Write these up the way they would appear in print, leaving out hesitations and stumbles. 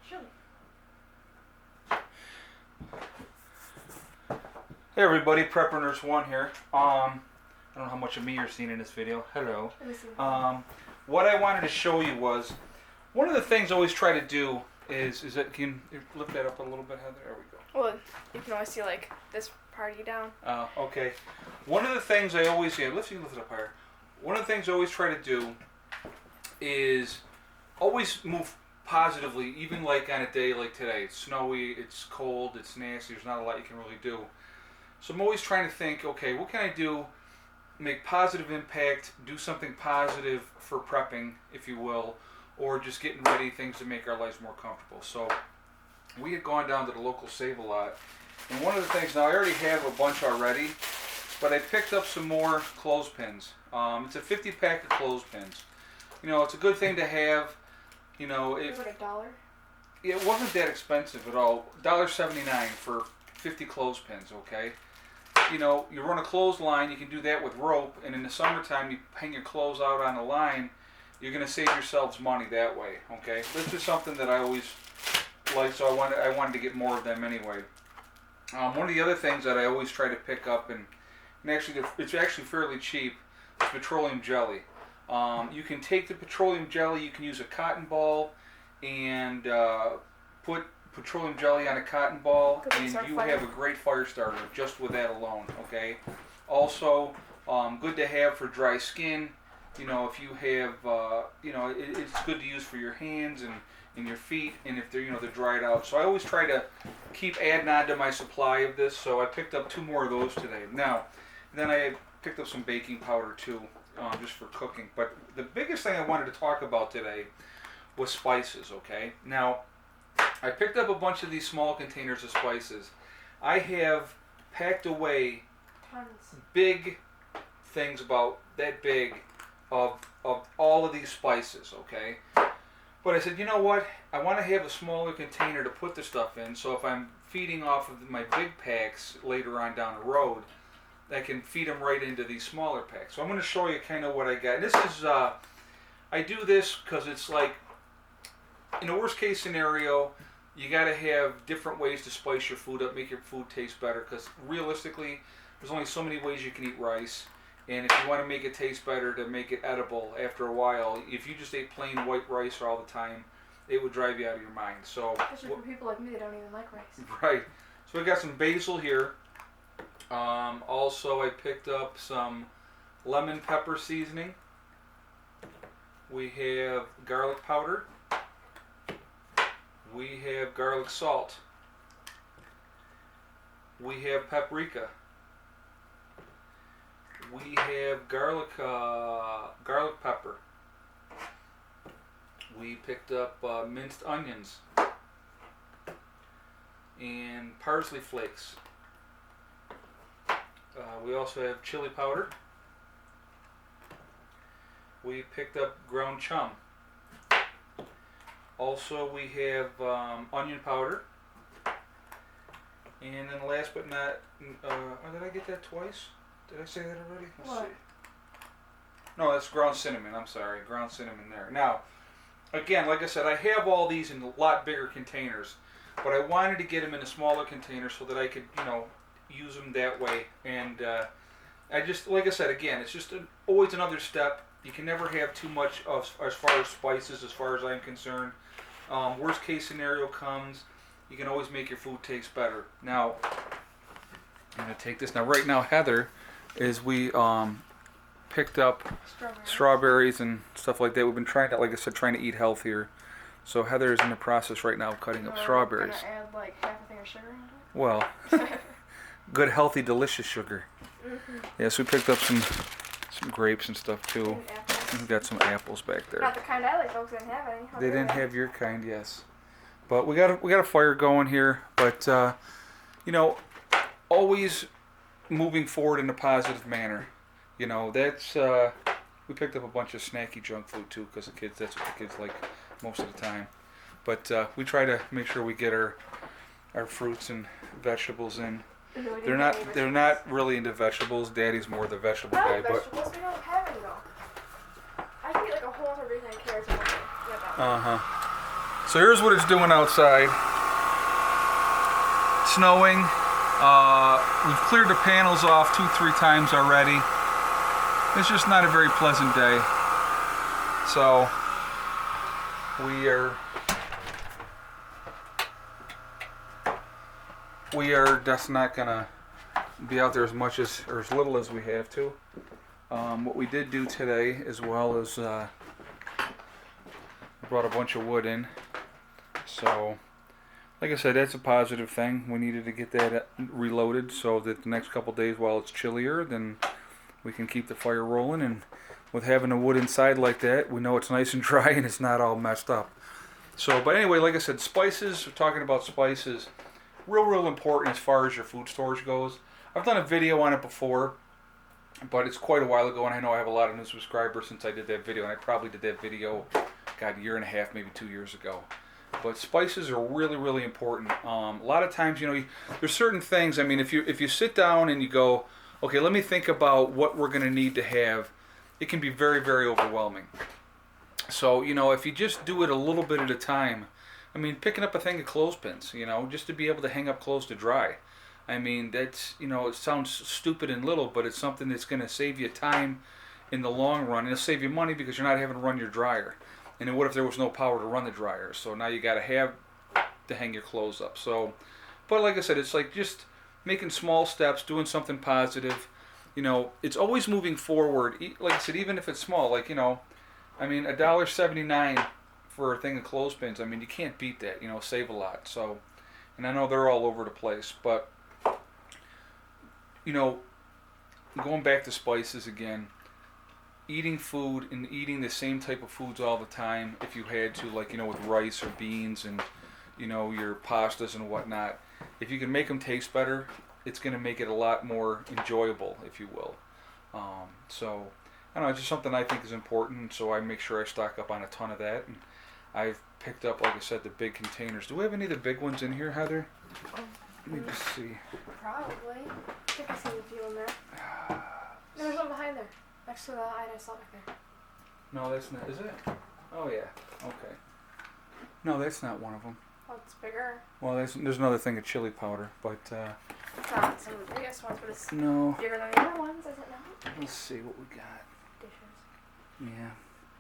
Sure. Hey everybody, Prepper Nurse 1 here. I don't know how much of me you're seeing in this video. Hello. What I wanted to show you was, one of the things I always try to do is that, can you lift that up a little bit, Heather? There we go. Well, you can always see like this part of you down. Okay. One of the things I always, lift it up higher. One of the things I always try to do is always move positively, even like on a day like today. It's snowy, it's cold, it's nasty, there's not a lot you can really do. So I'm always trying to think, okay, what can I do, make positive impact, do something positive for prepping, if you will, or just getting ready, things to make our lives more comfortable. So we had gone down to the local Save-A-Lot, and one of the things, now I already have a bunch already, but I picked up some more clothespins. It's a 50 pack of clothespins. You know, it's a good thing to have. You know, It was like $1. It wasn't that expensive at all. $1.79 for 50 clothespins, okay? You know, you run a clothesline, you can do that with rope, and in the summertime you hang your clothes out on the line, you're going to save yourselves money that way, okay? This is something that I always like, so I wanted to get more of them anyway. One of the other things that I always try to pick up, and actually it's actually fairly cheap, is petroleum jelly. You can take the petroleum jelly, you can use a cotton ball and put petroleum jelly on a cotton ball, and you have a great fire starter just with that alone, okay? Also, good to have for dry skin. You know, if you have, you know, it's good to use for your hands and your feet, and if they're, you know, they're dried out. So I always try to keep adding on to my supply of this, so I picked up 2 more of those today. Now, then I picked up some baking powder too, just for cooking. But the biggest thing I wanted to talk about today was spices, okay? Now, I picked up a bunch of these small containers of spices. I have packed away Tons. big things about that big of all of these spices, okay? But I said, you know what? I want to have a smaller container to put the stuff in, so if I'm feeding off of my big packs later on down the road, I can feed them right into these smaller packs. So I'm going to show you kind of what I got. This is, I do this because it's like, in a worst case scenario, you got to have different ways to spice your food up, make your food taste better, because realistically, there's only so many ways you can eat rice. And if you want to make it taste better, to make it edible after a while, if you just ate plain white rice all the time, it would drive you out of your mind. So, especially for people like me that don't even like rice. Right. So I got some basil here. Also, I picked up some lemon pepper seasoning. We have garlic powder. We have garlic salt. We have paprika. We have garlic pepper. We picked up minced onions and parsley flakes. We also have chili powder. We picked up ground chum. Also, we have onion powder. And then last but not, did I get that twice? Did I say that already? Let's see. No, that's ground cinnamon. I'm sorry, ground cinnamon there. Now, again, like I said, I have all these in a lot bigger containers, but I wanted to get them in a smaller container so that I could, you know, use them that way. And I just, like I said, again, it's just always another step. You can never have too much of, as far as spices, as far as I'm concerned. Worst case scenario comes, you can always make your food taste better. Now, I'm going to take this. Now, right now, Heather, is we picked up strawberries and stuff like that. We've been trying to, like I said, trying to eat healthier. So Heather is in the process right now of cutting up strawberries. Gonna add like half a thing of sugar into it? Well, good, healthy, delicious sugar. Mm-hmm. Yeah, so we picked up some grapes and stuff too. And we got some apples back there. Not the kind I like, folks didn't have any. They didn't have your kind, yes. But we got a fire going here. But you know, always moving forward in a positive manner. You know, that's we picked up a bunch of snacky junk food too, because that's what the kids like most of the time. But we try to make sure we get our fruits and vegetables in. They're not really into vegetables. Daddy's more the vegetable guy, but vegetables, we don't have any though. I can eat like a whole everything carrots and everything. Uh-huh. So here's what it's doing outside. Snowing. We've cleared the panels off 2-3 times already. It's just not a very pleasant day. So we are just not gonna be out there as much as or as little as we have to. What we did do today as well is brought a bunch of wood in. So like I said, that's a positive thing. We needed to get that reloaded so that the next couple days while it's chillier, then we can keep the fire rolling. And with having the wood inside like that, we know it's nice and dry and it's not all messed up. So, but anyway, like I said, spices, we're talking about spices, real important as far as your food storage goes. I've done a video on it before, but it's quite a while ago, and I know I have a lot of new subscribers since I did that video, and I probably did that video, God, a year and a half, maybe 2 years ago. But spices are really important. A lot of times, you know, there's certain things. I mean, if you sit down and you go, okay, let me think about what we're going to need to have, it can be very overwhelming. So, you know, if you just do it a little bit at a time, I mean, picking up a thing of clothespins, you know, just to be able to hang up clothes to dry. I mean, that's, you know, it sounds stupid and little, but it's something that's going to save you time in the long run. And it'll save you money because you're not having to run your dryer. And then what if there was no power to run the dryer? So now you got to have to hang your clothes up. So, but like I said, it's like just making small steps, doing something positive. You know, it's always moving forward. Like I said, even if it's small, like, you know, I mean, $1.79 for a thing of clothespins. I mean, you can't beat that. You know, save a lot. So, and I know they're all over the place, but you know, going back to spices again. Eating food and eating the same type of foods all the time, if you had to, like, you know, with rice or beans and, you know, your pastas and whatnot, if you can make them taste better, it's going to make it a lot more enjoyable, if you will. So, I don't know, it's just something I think is important, so I make sure I stock up on a ton of that. And I've picked up, like I said, the big containers. Do we have any of the big ones in here, Heather? Let me just see. Probably. I think I see a few in there. There's one behind there. Next to the item I saw back there. No, that's not. Is it? Oh, yeah. Okay. No, that's not one of them. Oh, it's bigger. Well, there's another thing of chili powder, but It's not some of the biggest ones, but it's no. bigger than the other ones, is it not? Let's see what we got. Dishes. Yeah.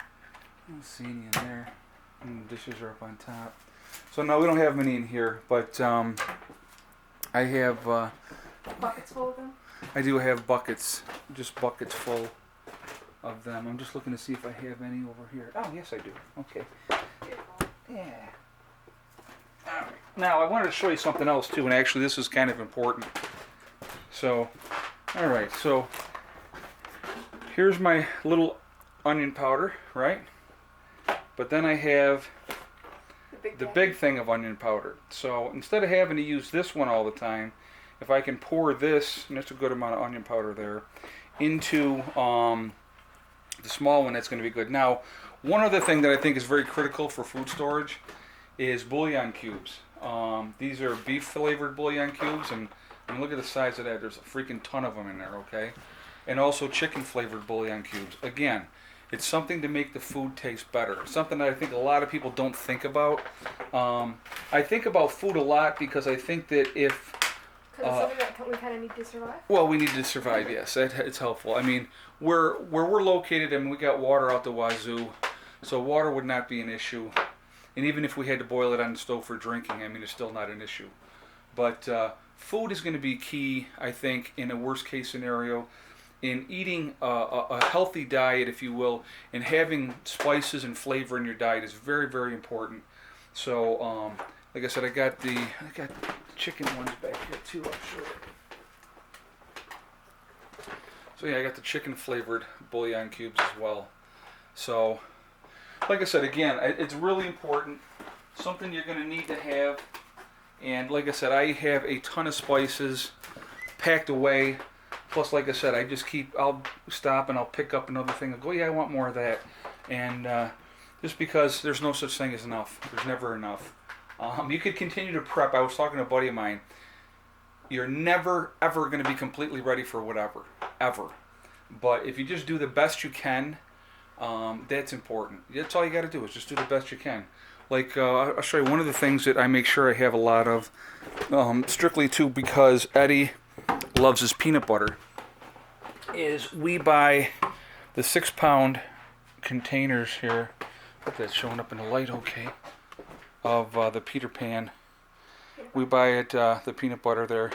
I don't see any in there. And the dishes are up on top. So no, we don't have many in here, but I have. Buckets full of them? I do have buckets, just buckets full of them. I'm just looking to see if I have any over here. Oh, yes, I do. Okay. Beautiful. Yeah. All right. Now, I wanted to show you something else, too, and actually this is kind of important. So, all right, so here's my little onion powder, right? But then I have the big thing of onion powder. So instead of having to use this one all the time, if I can pour this, and that's a good amount of onion powder there, into the small one, that's going to be good. Now, one other thing that I think is very critical for food storage is bouillon cubes. These are beef flavored bouillon cubes, and look at the size of that. There's a freaking ton of them in there, okay? And also chicken flavored bouillon cubes. Again, it's something to make the food taste better. Something that I think a lot of people don't think about. I think about food a lot because I think that if... Because it's something that we kind of need to survive? Well, we need to survive, yes. It's helpful. I mean, where we're located, I mean, we got water out the wazoo, so water would not be an issue. And even if we had to boil it on the stove for drinking, I mean, it's still not an issue. But food is going to be key, I think, in a worst case scenario. In eating a healthy diet, if you will, and having spices and flavor in your diet is very important. So, like I said, I got the chicken ones back here too. I'll show you. So yeah, I got the chicken flavored bouillon cubes as well. So, like I said, again, it's really important. Something you're going to need to have. And like I said, I have a ton of spices packed away. Plus, like I said, I'll stop and I'll pick up another thing and go, yeah, I want more of that. And just because there's no such thing as enough. There's never enough. You could continue to prep. I was talking to a buddy of mine. You're never, ever going to be completely ready for whatever. Ever. But if you just do the best you can, that's important. That's all you got to do is just do the best you can. Like, I'll show you one of the things that I make sure I have a lot of, strictly too because Eddie loves his peanut butter, is we buy the 6-pound containers here. Hope that's showing up in the light okay. Of the Peter Pan. We buy it, the peanut butter there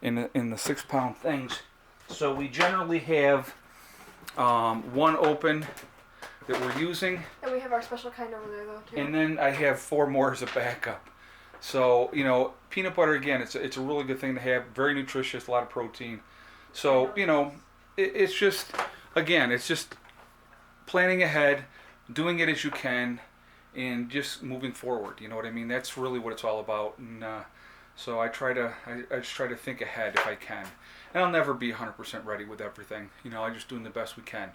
in the 6-pound things. So we generally have one open that we're using. And we have our special kind over there though too. And then I have 4 more as a backup. So, you know, peanut butter, again, it's a really good thing to have. Very nutritious, a lot of protein. So, you know, it's just, again, it's just planning ahead, doing it as you can, and just moving forward. You know what I mean? That's really what it's all about. And so I just try to think ahead if I can. And I'll never be 100% ready with everything. You know, I'm just doing the best we can.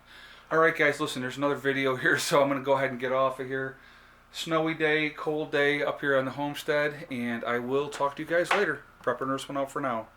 All right, guys, listen, there's another video here, so I'm going to go ahead and get off of here. Snowy day, cold day up here on the homestead, and I will talk to you guys later. Prepper Nurse 1 out for now.